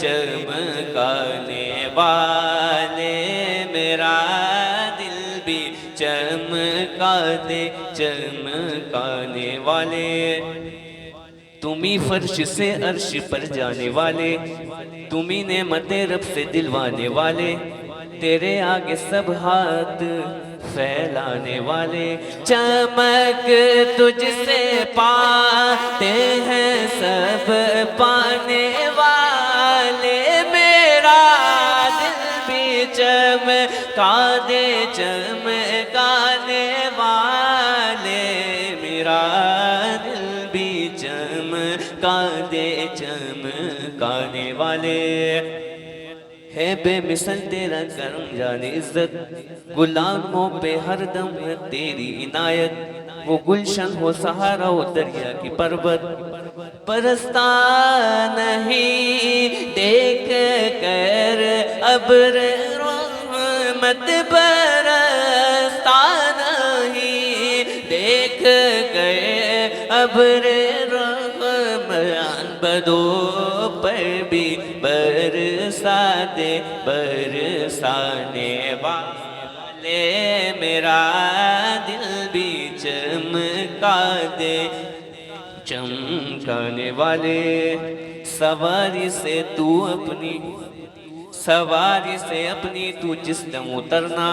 چمکانے والے، میرا دل بھی چمکا دے چمکانے والے۔ تمہیں فرش سے عرش پر جانے والے، تمہیں نعمت رب سے دلوانے والے، تیرے آگے سب ہاتھ پھیلانے والے۔ چمک تجھ سے پاتے ہیں سب پانے والے، میرا دل بھی چمکا دے چمکانے والے، میرا دل بھی چمکا دے چمکانے والے۔ ہے بے مثل تیرا کرم جان عزت، غلاموں پہ ہر دم ہے تیری عنایت، وہ گلشن ہو سہارا ہو دریا کی پربت، برستا نہیں دیکھ کر ابر رحمت، برستا نہیں دیکھ کر ابر رحمت، بدو پر بھی برسا دے برسانے والے، میرا دل بھی چمکا دے چمکانے والے۔ سواری سے تو جسم اترنا،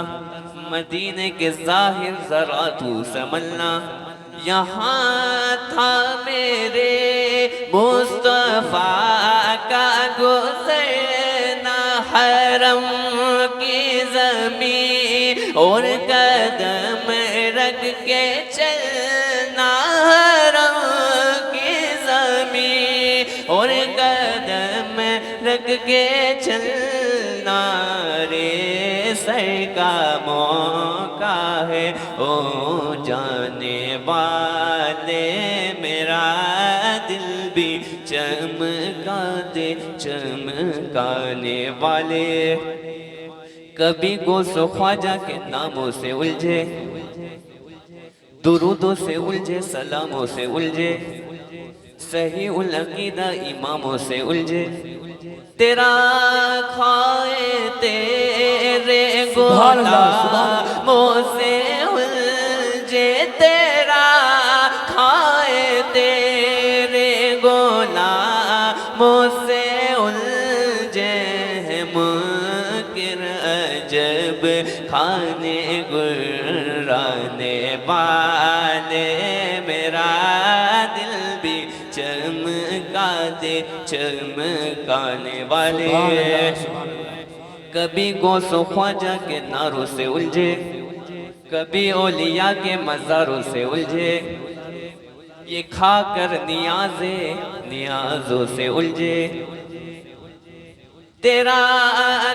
مدینے کے ظاہر ذرا تو سنبھلنا، یہاں تھا میرے مصطفیٰ کا گزرنا، حرم کی زمین اور قدم رکھ کے چلنا، حرم کی زمین اور قدم رکھ کے چلنا، رے سر کا موقع ہے او جانے والے، میرا دل بھی چمکا دے چمکانے والے۔ کبھی غوث و خواجہ کے ناموں سے الجھے، درودوں سے الجھے، سلاموں سے الجھے، صحیح العقیدہ اماموں سے الجھے، تیرا کھائے تیرے غلاموں سے الجھے، تیرا کھائے تیرے غلاموں سے الجھے، منکر عجب کھانے گرانے والے، میرا دل بھی چمکا دے چمکانے والے۔ کبھی غوث و خواجہ کے نعروں سے الجھے، کبھی اولیاء کے مزاروں سے الجھے، یہ کھا کر نیازوں سے الجھے، تیرا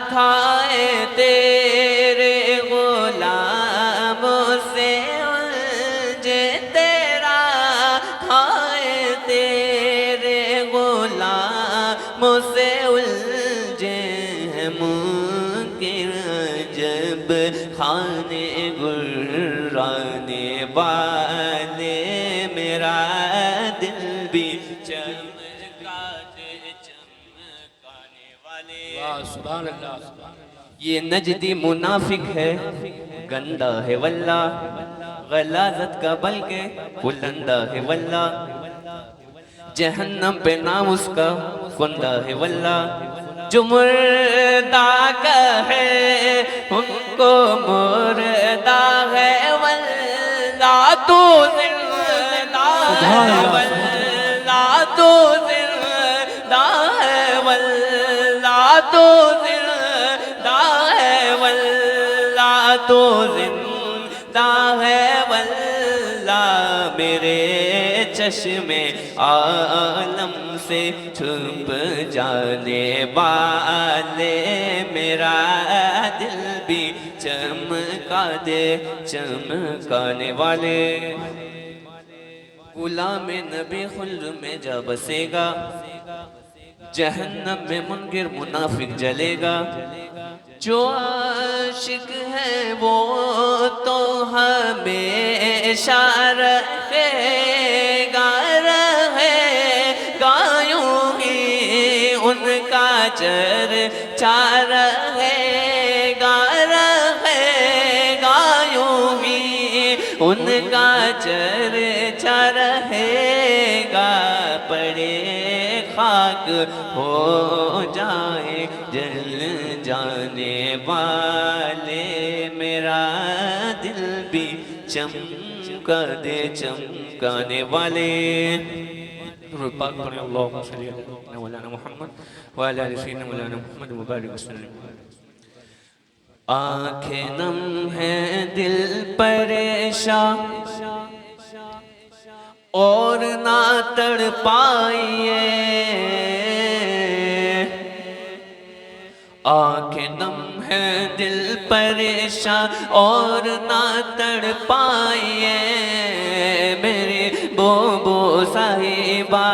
کھائے تیرے غلاموں سے الجھے، تیرا کھائے تیرے غلاموں سے الجھے، منکر جب کھانے گرانے والے، میرا دل بھی چمکا دے چمکانے والے۔ سبحان اللہ۔ یہ نجدی منافق ہے گندہ ہے واللہ، غلاظت کا بلکہ بلندہ ہے واللہ، جہنم پہ نام اس کا کندہ ہے واللہ، جو مردہ کہے ان کو مردہ ہے واللہ، تو زندہ ہے واللہ، تو زندہ ہے واللہ، تو زندہ ہے واللہ، تو زندہ ہے واللہ، میرے چشم عالم سے چھپ جانے والے، میرا دل بھی چمکا دے چمکانے والے۔ غلام نبی خلد میں جا بسے گا، جہنم میں منکر منافق جلے گا، جو عاشق ہے وہ تو ہمیشہ رہے گا، رہے گا یوں ہی ان کا چرچا رہے گا یوں ہی، ان کا چرچا رہے گا، پڑے خاک ہو جائے جل جانے والے، میرا دل بھی چمکا دے چمکانے والے۔ درود پاک پڑھیں، اللہم صلی علی مولانا محمد وعلی آل سیدنا مولانا محمد مبارک وسلم۔ آنکھیں نم ہیں دل پریشاں اور نہ تڑ پائیے، آنکھیں نم ہیں دل پریشاں اور نہ تڑ پائیے، میری بو بو صاحبہ